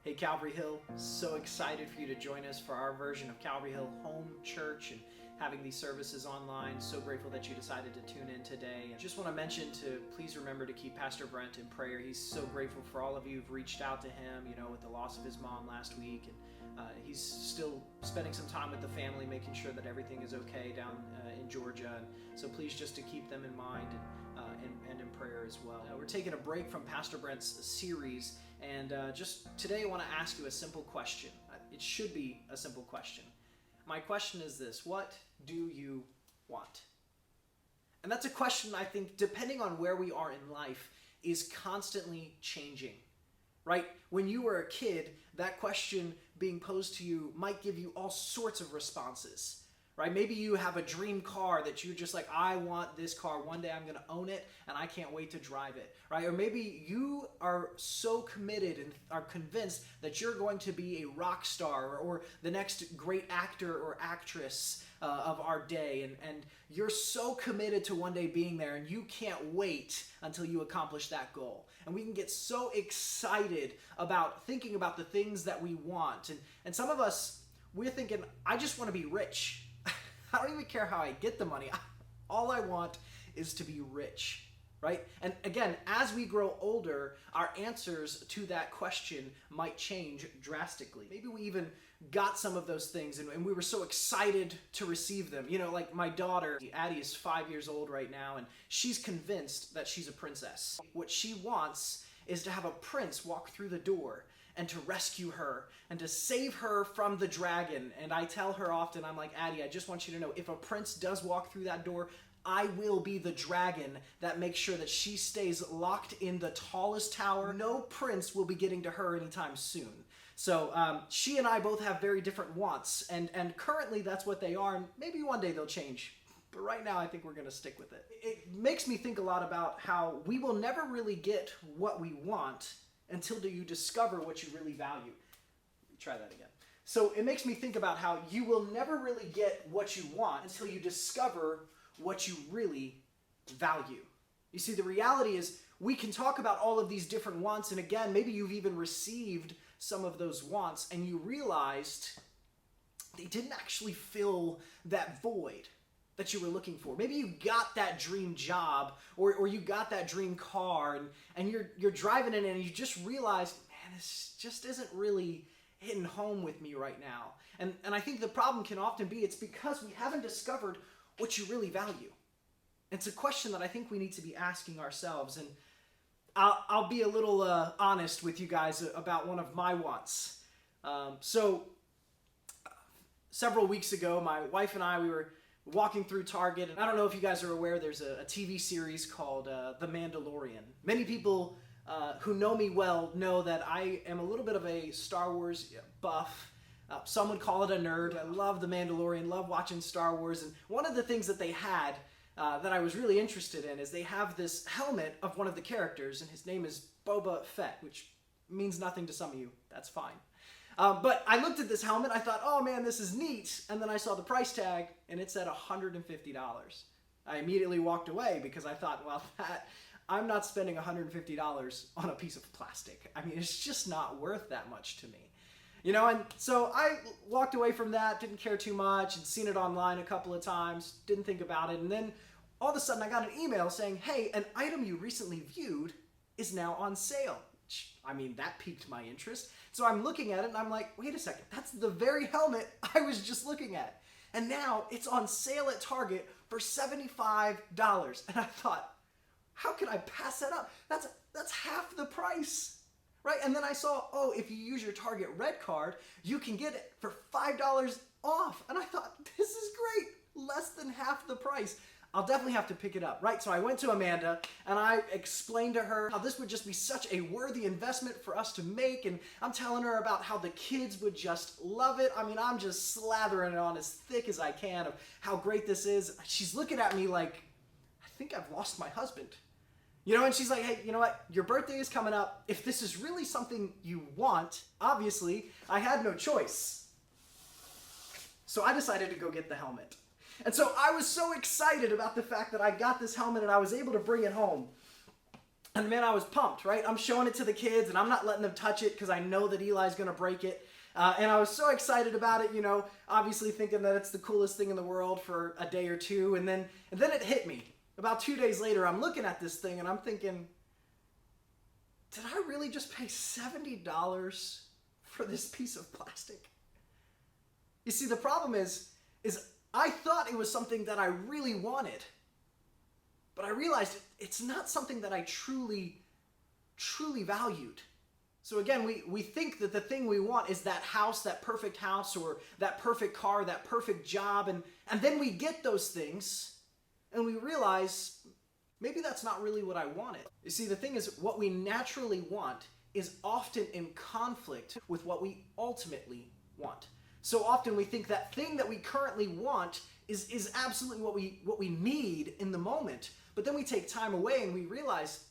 Hey Calvary Hill, so excited for you to join us for our version of Calvary Hill Home Church and having these services online. So grateful that you decided to tune in today. And just want to mention to please remember to keep Pastor Brent in prayer. He's so grateful for all of you who've reached out to him, with the loss of his mom last week. And he's still spending some time with the family, making sure that everything is okay down in Georgia. And so please just to keep them in mind and in prayer as well. We're taking a break from Pastor Brent's series, and just today I want to ask you a simple question. It should be a simple question. My question is this: what do you want? And that's a question I think, depending on where we are in life, is constantly changing. Right? When you were a kid, that question being posed to you might give you all sorts of responses. Right? Maybe you have a dream car that you're just like, I want this car. One day I'm going to own it and I can't wait to drive it. Right? Or maybe you are so committed and are convinced that you're going to be a rock star or the next great actor or actress of our day. And you're so committed to one day being there and you can't wait until you accomplish that goal. And we can get so excited about thinking about the things that we want. And some of us, we're thinking, I just want to be rich. I don't even care how I get the money. All I want is to be rich, right? And again, as we grow older, our answers to that question might change drastically. Maybe we even got some of those things and we were so excited to receive them. Like my daughter, Addie, is 5 years old right now, and she's convinced that she's a princess. What she wants is to have a prince walk through the door and to rescue her and to save her from the dragon. And I tell her often, I'm like, Addie, I just want you to know, if a prince does walk through that door, I will be the dragon that makes sure that she stays locked in the tallest tower. No prince will be getting to her anytime soon. So she and I both have very different wants, and currently that's what they are, and maybe one day they'll change. But right now I think we're going to stick with it. It makes me think a lot about how we will never really get what we want until you discover what you really value. Try that again. So it makes me think about how you will never really get what you want until you discover what you really value. You see, the reality is we can talk about all of these different wants, and again, maybe you've even received some of those wants and you realized they didn't actually fill that void that you were looking for. Maybe you got that dream job or you got that dream car and you're driving it and you just realized, man, this just isn't really hitting home with me right now. And I think the problem can often be it's because we haven't discovered what you really value. It's a question that I think we need to be asking ourselves. And I'll be a little honest with you guys about one of my wants. Several weeks ago, my wife and I, we were walking through Target, and I don't know if you guys are aware, there's a TV series called The Mandalorian. Many people who know me well know that I am a little bit of a Star Wars buff. Some would call it a nerd. I love The Mandalorian, love watching Star Wars, and one of the things that they had that I was really interested in is they have this helmet of one of the characters, and his name is Boba Fett, which means nothing to some of you. That's fine. But I looked at this helmet, I thought, oh man, this is neat, and then I saw the price tag, and it said $150. I immediately walked away because I thought, well, I'm not spending $150 on a piece of plastic. I mean, it's just not worth that much to me. And so I walked away from that, didn't care too much, and seen it online a couple of times, didn't think about it, and then all of a sudden I got an email saying, hey, an item you recently viewed is now on sale. I mean, that piqued my interest. So I'm looking at it and I'm like, wait a second, that's the very helmet I was just looking at. And now it's on sale at Target for $75. And I thought, how can I pass that up? That's half the price, right? And then I saw, oh, if you use your Target Red card, you can get it for $5 off. And I thought, this is great, less than half the price. I'll definitely have to pick it up, right? So I went to Amanda and I explained to her how this would just be such a worthy investment for us to make, and I'm telling her about how the kids would just love it. I mean, I'm just slathering it on as thick as I can of how great this is. She's looking at me like, I think I've lost my husband. And she's like, hey, you know what? Your birthday is coming up. If this is really something you want, obviously, I had no choice. So I decided to go get the helmet. And so I was so excited about the fact that I got this helmet and I was able to bring it home. And man, I was pumped, right? I'm showing it to the kids and I'm not letting them touch it because I know that Eli's going to break it. And I was so excited about it, obviously thinking that it's the coolest thing in the world for a day or two. And then it hit me. About 2 days later, I'm looking at this thing and I'm thinking, did I really just pay $70 for this piece of plastic? You see, the problem is I thought it was something that I really wanted. But I realized it's not something that I truly valued. So again, we think that the thing we want is that house, that perfect house, or that perfect car, that perfect job, and then we get those things, and we realize maybe that's not really what I wanted. You see, the thing is, what we naturally want is often in conflict with what we ultimately want. So often we think that thing that we currently want is absolutely what we need in the moment. But then we take time away and we realize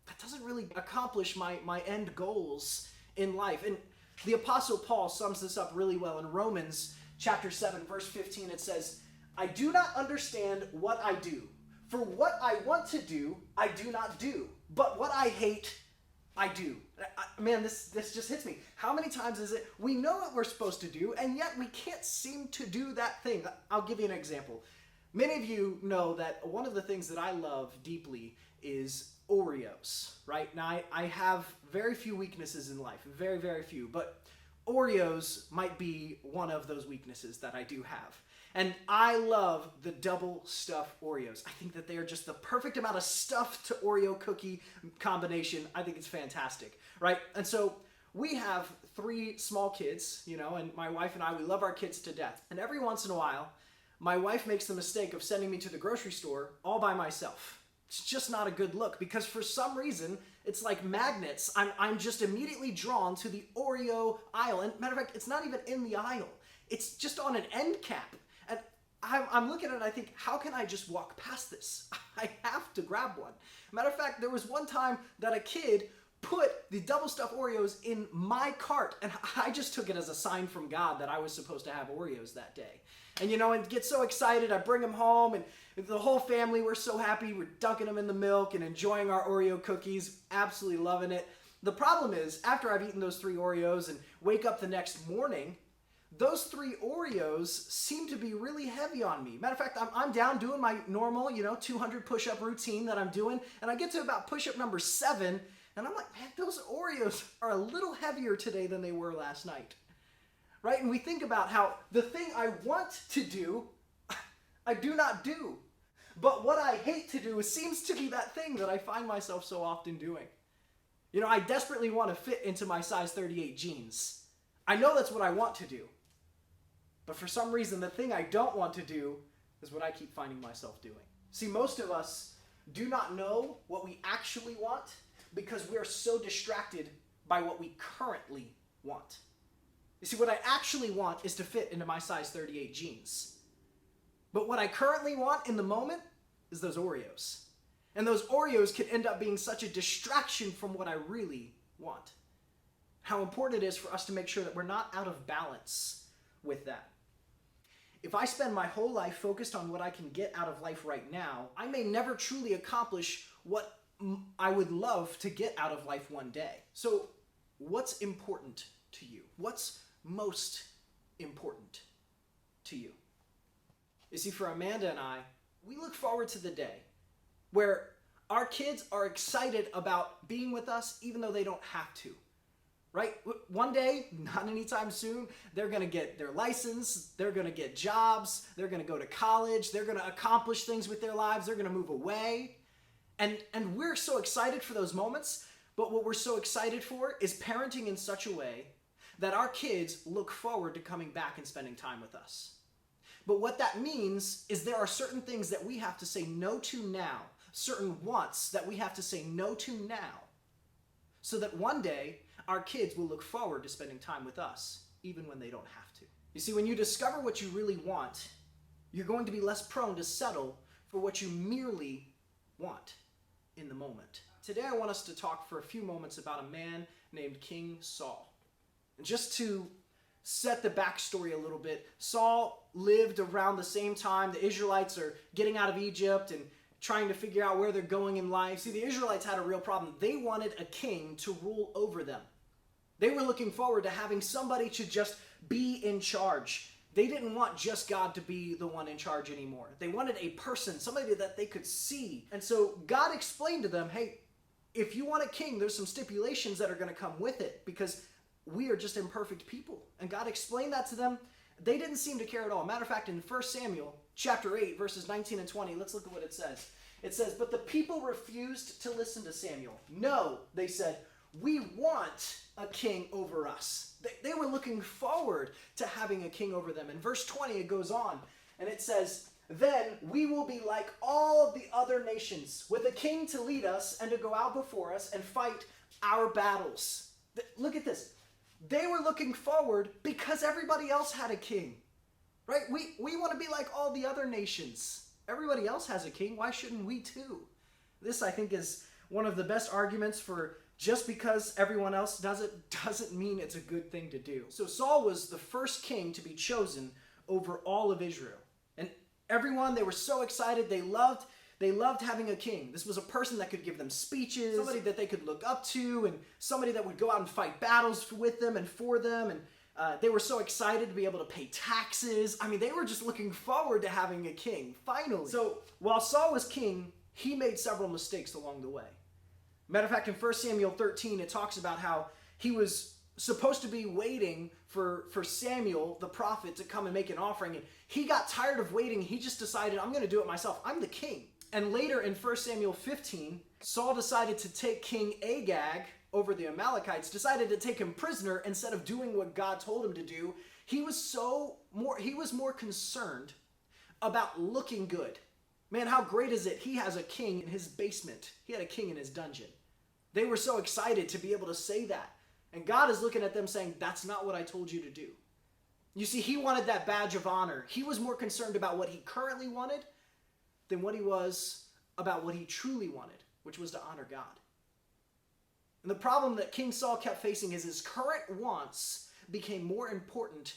that doesn't really accomplish my end goals in life. And the Apostle Paul sums this up really well in Romans chapter 7, verse 15. It says, I do not understand what I do. For what I want to do, I do not do. But what I hate, I do. Man, this just hits me. How many times is it we know what we're supposed to do, and yet we can't seem to do that thing? I'll give you an example. Many of you know that one of the things that I love deeply is Oreos, right? Now, I have very few weaknesses in life, very, very few, but Oreos might be one of those weaknesses that I do have. And I love the double stuffed Oreos. I think that they are just the perfect amount of stuff to Oreo cookie combination. I think it's fantastic, right? And so we have 3 small kids, and my wife and I, we love our kids to death. And every once in a while, my wife makes the mistake of sending me to the grocery store all by myself. It's just not a good look because for some reason, it's like magnets. I'm just immediately drawn to the Oreo aisle. And matter of fact, it's not even in the aisle. It's just on an end cap. And I'm looking at it and I think, how can I just walk past this? I have to grab one. Matter of fact, there was one time that a kid put the double stuffed Oreos in my cart, and I just took it as a sign from God that I was supposed to have Oreos that day. And and get so excited, I bring them home, and the whole family, we're so happy, we're dunking them in the milk and enjoying our Oreo cookies, absolutely loving it. The problem is, after I've eaten those 3 Oreos and wake up the next morning, those 3 Oreos seem to be really heavy on me. Matter of fact, I'm down doing my normal, 200 push-up routine that I'm doing, and I get to about push-up number 7, and I'm like, man, those Oreos are a little heavier today than they were last night. Right? And we think about how the thing I want to do, I do not do. But what I hate to do seems to be that thing that I find myself so often doing. I desperately want to fit into my size 38 jeans. I know that's what I want to do. But for some reason, the thing I don't want to do is what I keep finding myself doing. See, most of us do not know what we actually want because we are so distracted by what we currently want. You see, what I actually want is to fit into my size 38 jeans. But what I currently want in the moment is those Oreos. And those Oreos can end up being such a distraction from what I really want. How important it is for us to make sure that we're not out of balance with that. If I spend my whole life focused on what I can get out of life right now, I may never truly accomplish what I would love to get out of life one day. So, what's important to you? What's most important to you? You see, for Amanda and I, we look forward to the day where our kids are excited about being with us even though they don't have to. Right? One day, not anytime soon, they're going to get their license, they're going to get jobs, they're going to go to college, they're going to accomplish things with their lives, they're going to move away. And we're so excited for those moments, but what we're so excited for is parenting in such a way that our kids look forward to coming back and spending time with us. But what that means is there are certain things that we have to say no to now, certain wants that we have to say no to now, so that one day our kids will look forward to spending time with us, even when they don't have to. You see, when you discover what you really want, you're going to be less prone to settle for what you merely want in the moment. Today I want us to talk for a few moments about a man named King Saul. And just to set the backstory a little bit, Saul lived around the same time the Israelites are getting out of Egypt, and trying to figure out where they're going in life. See, the Israelites had a real problem. They wanted a king to rule over them. They were looking forward to having somebody to just be in charge. They didn't want just God to be the one in charge anymore. They wanted a person, somebody that they could see. And so God explained to them, hey, if you want a king, there's some stipulations that are going to come with it because we are just imperfect people. And God explained that to them. They didn't seem to care at all. Matter of fact, in 1 Samuel chapter 8, verses 19 and 20, let's look at what it says. It says, but the people refused to listen to Samuel. No, they said, we want a king over us. They were looking forward to having a king over them. In verse 20, it goes on, and it says, then we will be like all the other nations, with a king to lead us and to go out before us and fight our battles. Look at this. They were looking forward because everybody else had a king, right? We want to be like all the other nations. Everybody else has a king. Why shouldn't we too? This, I think, is one of the best arguments for just because everyone else does it doesn't mean it's a good thing to do. So Saul was the first king to be chosen over all of Israel. And everyone, they were so excited. They loved having a king. This was a person that could give them speeches, somebody that they could look up to, and somebody that would go out and fight battles with them and for them. And they were so excited to be able to pay taxes. I mean, they were just looking forward to having a king, finally. So while Saul was king, he made several mistakes along the way. Matter of fact, in 1 Samuel 13, it talks about how he was supposed to be waiting for Samuel, the prophet, to come and make an offering. And he got tired of waiting. He just decided, I'm going to do it myself. I'm the king. And later in 1 Samuel 15, Saul decided to take King Agag over the Amalekites, decided to take him prisoner instead of doing what God told him to do. He was more concerned about looking good. Man, how great is it? He has a king in his basement. He had a king in his dungeon. They were so excited to be able to say that. And God is looking at them saying, that's not what I told you to do. You see, he wanted that badge of honor. He was more concerned about what he currently wanted than what he was about what he truly wanted, which was to honor God. And the problem that King Saul kept facing is his current wants became more important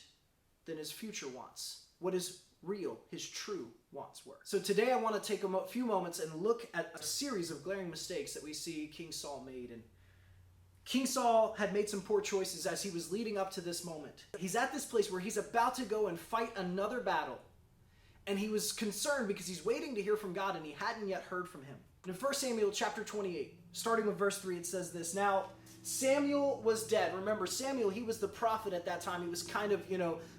than his future wants. What is real, his true wants were. So today I want to take a few moments and look at a series of glaring mistakes that we see King Saul made. And King Saul had made some poor choices as he was leading up to this moment. He's at this place where he's about to go and fight another battle. And he was concerned because he's waiting to hear from God and he hadn't yet heard from him. And in 1 Samuel chapter 28, starting with verse 3, it says this, now Samuel was dead. Remember, Samuel, he was the prophet at that time. He was kind of,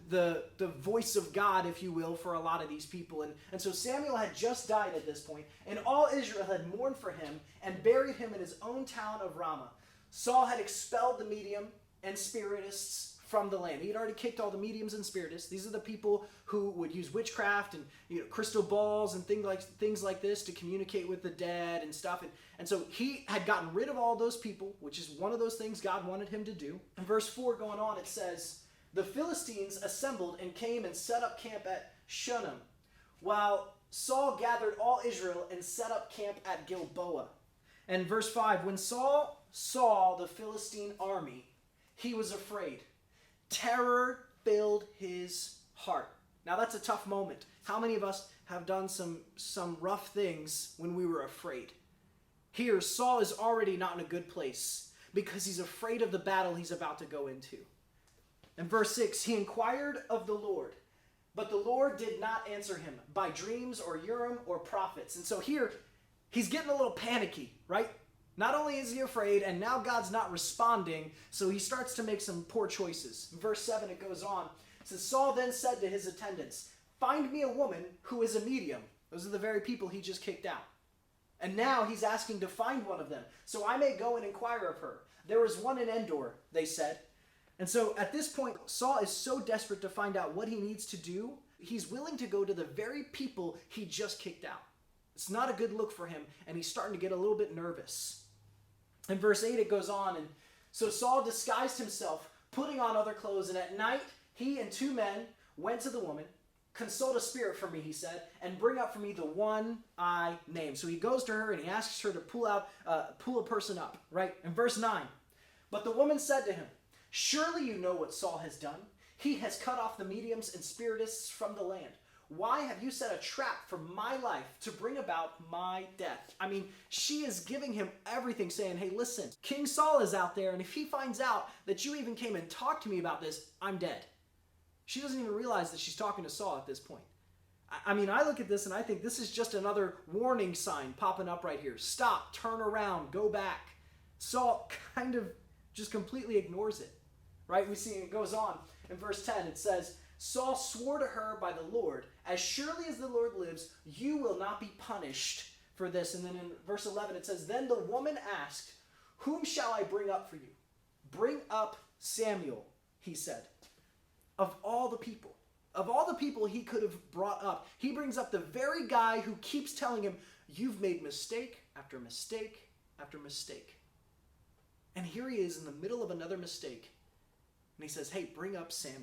the voice of God, if you will, for a lot of these people. And so Samuel had just died at this point, and all Israel had mourned for him and buried him in his own town of Ramah. Saul had expelled the medium and spiritists from the land. He had already kicked all the mediums and spiritists. These are the people who would use witchcraft and crystal balls and things like this to communicate with the dead and stuff. And so he had gotten rid of all those people, which is one of those things God wanted him to do. In verse 4 going on, it says, the Philistines assembled and came and set up camp at Shunem, while Saul gathered all Israel and set up camp at Gilboa. And verse 5, when Saul saw the Philistine army, he was afraid. Terror filled his heart. Now that's a tough moment. How many of us have done some rough things when we were afraid? Here, Saul is already not in a good place because he's afraid of the battle he's about to go into. In verse 6, he inquired of the Lord, but the Lord did not answer him by dreams or Urim or prophets. And so here, he's getting a little panicky, right? Not only is he afraid, and now God's not responding, so he starts to make some poor choices. In verse 7, it goes on. It says, Saul then said to his attendants, find me a woman who is a medium. Those are the very people he just kicked out. And now he's asking to find one of them, so I may go and inquire of her. There is one in Endor, they said. And so at this point, Saul is so desperate to find out what he needs to do, he's willing to go to the very people he just kicked out. It's not a good look for him, and he's starting to get a little bit nervous. In verse 8, it goes on, and so Saul disguised himself, putting on other clothes, and at night he and 2 men went to the woman. Consult a spirit for me, he said, and bring up for me the one I name. So he goes to her and he asks her to pull a person up, right? In verse 9, but the woman said to him, surely you know what Saul has done. He has cut off the mediums and spiritists from the land. Why have you set a trap for my life to bring about my death? I mean, she is giving him everything, saying, hey, listen, King Saul is out there, and if he finds out that you even came and talked to me about this, I'm dead. She doesn't even realize that she's talking to Saul at this point. I mean, I look at this and I think this is just another warning sign popping up right here. Stop, turn around, go back. Saul kind of just completely ignores it, right? We see it goes on in verse 10. It says, Saul swore to her by the Lord, as surely as the Lord lives, you will not be punished for this. And then in verse 11 it says, then the woman asked, whom shall I bring up for you? Bring up Samuel, he said. Of all the people he could have brought up, he brings up the very guy who keeps telling him, you've made mistake after mistake after mistake. And here he is in the middle of another mistake. And he says, hey, bring up Samuel.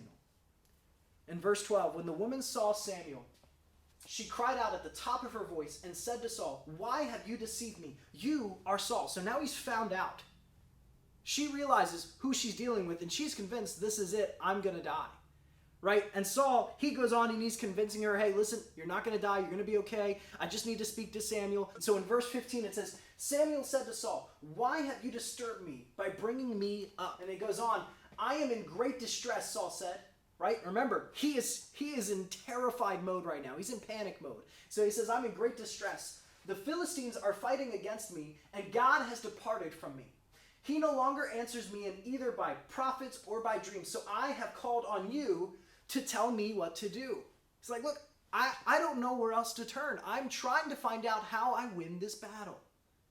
In verse 12, when the woman saw Samuel, she cried out at the top of her voice and said to Saul, why have you deceived me? You are Saul. So now he's found out. She realizes who she's dealing with, and she's convinced this is it. I'm going to die. Right? And Saul, he goes on and he's convincing her, hey, listen, you're not going to die. You're going to be okay. I just need to speak to Samuel. And so in verse 15, it says, Samuel said to Saul, why have you disturbed me by bringing me up? And it goes on, I am in great distress, Saul said. Right? Remember, he is in terrified mode right now. He's in panic mode. So he says, I'm in great distress. The Philistines are fighting against me, and God has departed from me. He no longer answers me in either by prophets or by dreams. So I have called on you to tell me what to do. He's like, look, I don't know where else to turn. I'm trying to find out how I win this battle.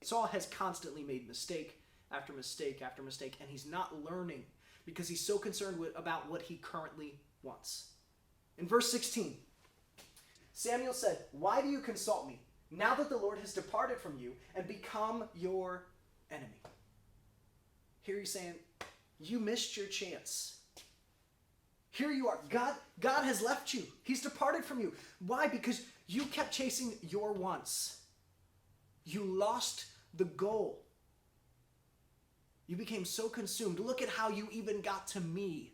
Saul has constantly made mistake after mistake after mistake, and he's not learning because he's so concerned about what he currently wants. In verse 16, Samuel said, why do you consult me now that the Lord has departed from you and become your enemy? Here he's saying, you missed your chance. Here you are. God has left you. He's departed from you. Why? Because you kept chasing your wants. You lost the goal. You became so consumed. Look at how you even got to me.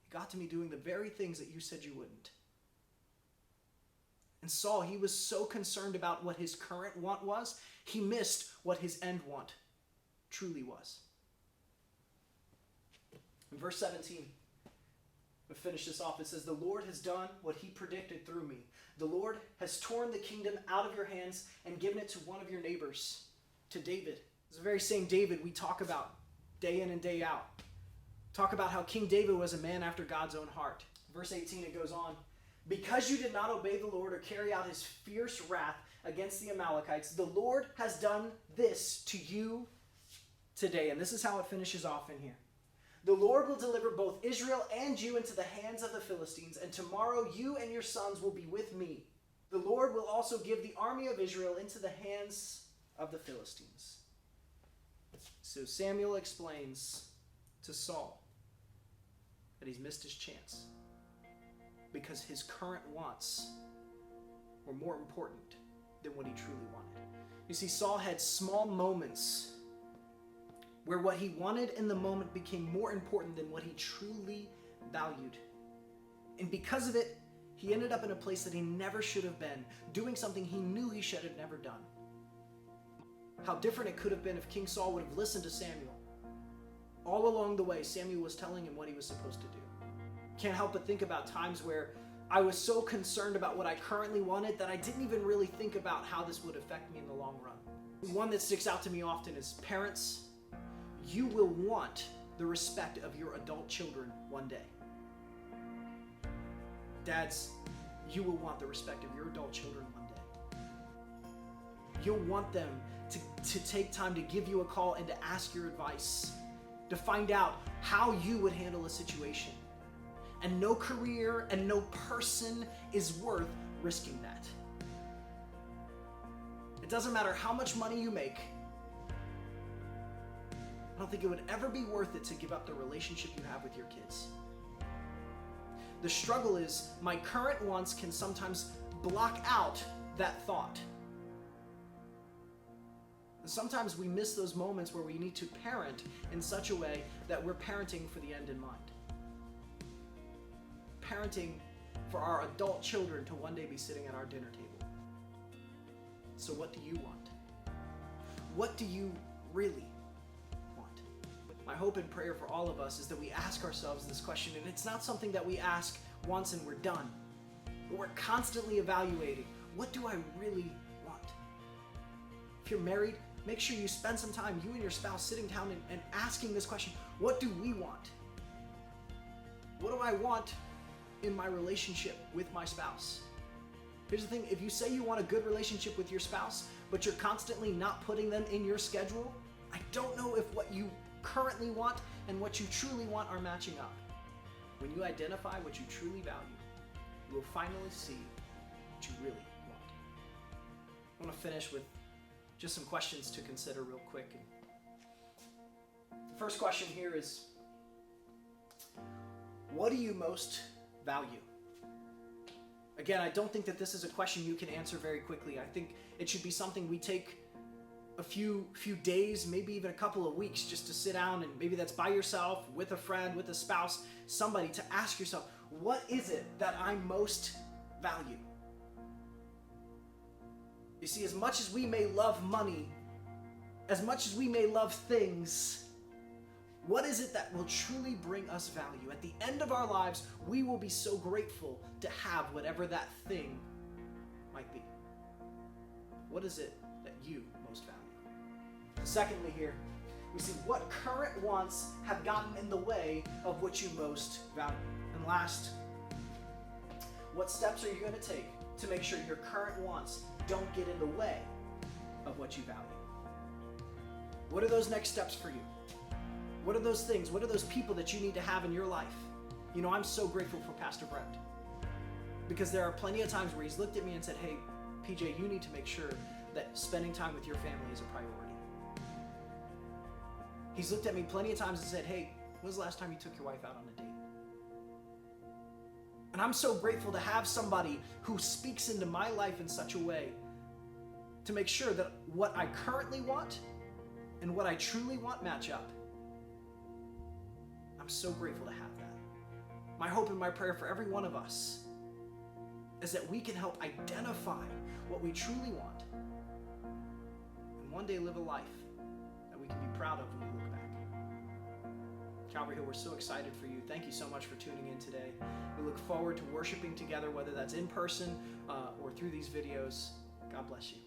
You got to me doing the very things that you said you wouldn't. And Saul, he was so concerned about what his current want was, he missed what his end want truly was. In verse 17, we finish this off. It says, the Lord has done what he predicted through me. The Lord has torn the kingdom out of your hands and given it to one of your neighbors, to David. It's the very same David we talk about day in and day out. Talk about how King David was a man after God's own heart. Verse 18, it goes on. Because you did not obey the Lord or carry out his fierce wrath against the Amalekites, the Lord has done this to you today. And this is how it finishes off in here. The Lord will deliver both Israel and you into the hands of the Philistines, and tomorrow you and your sons will be with me. The Lord will also give the army of Israel into the hands of the Philistines. So Samuel explains to Saul that he's missed his chance because his current wants were more important than what he truly wanted. You see, Saul had small moments where what he wanted in the moment became more important than what he truly valued. And because of it, he ended up in a place that he never should have been, doing something he knew he should have never done. How different it could have been if King Saul would have listened to Samuel. All along the way, Samuel was telling him what he was supposed to do. Can't help but think about times where I was so concerned about what I currently wanted that I didn't even really think about how this would affect me in the long run. One that sticks out to me often is parents. You will want the respect of your adult children one day. Dads, you will want the respect of your adult children one day. You'll want them to take time to give you a call and to ask your advice, to find out how you would handle a situation. And no career and no person is worth risking that. It doesn't matter how much money you make. I don't think it would ever be worth it to give up the relationship you have with your kids. The struggle is my current wants can sometimes block out that thought. And sometimes we miss those moments where we need to parent in such a way that we're parenting for the end in mind. Parenting for our adult children to one day be sitting at our dinner table. So what do you want? What do you really want? My hope and prayer for all of us is that we ask ourselves this question, and it's not something that we ask once and we're done, but we're constantly evaluating, what do I really want? If you're married, make sure you spend some time, you and your spouse, sitting down and asking this question, what do we want? What do I want in my relationship with my spouse? Here's the thing, if you say you want a good relationship with your spouse, but you're constantly not putting them in your schedule, I don't know if what you currently want and what you truly want are matching up. When you identify what you truly value, you will finally see what you really want. I want to finish with just some questions to consider real quick. The first question here is, what do you most value? Again, I don't think that this is a question you can answer very quickly. I think it should be something we take a few days, maybe even a couple of weeks, just to sit down, and maybe that's by yourself, with a friend, with a spouse, somebody, to ask yourself, what is it that I most value? You see, as much as we may love money, as much as we may love things, what is it that will truly bring us value? At the end of our lives, we will be so grateful to have whatever that thing might be. What is it that you most value? Secondly here, we see what current wants have gotten in the way of what you most value. And last, what steps are you going to take to make sure your current wants don't get in the way of what you value? What are those next steps for you? What are those things? What are those people that you need to have in your life? You know, I'm so grateful for Pastor Brent, because there are plenty of times where he's looked at me and said, hey, PJ, you need to make sure that spending time with your family is a priority. He's looked at me plenty of times and said, hey, when was the last time you took your wife out on a date? And I'm so grateful to have somebody who speaks into my life in such a way to make sure that what I currently want and what I truly want match up. I'm so grateful to have that. My hope and my prayer for every one of us is that we can help identify what we truly want and one day live a life that we can be proud of when we look back. Calvary Hill, we're so excited for you. Thank you so much for tuning in today. We look forward to worshiping together, whether that's in person or through these videos. God bless you.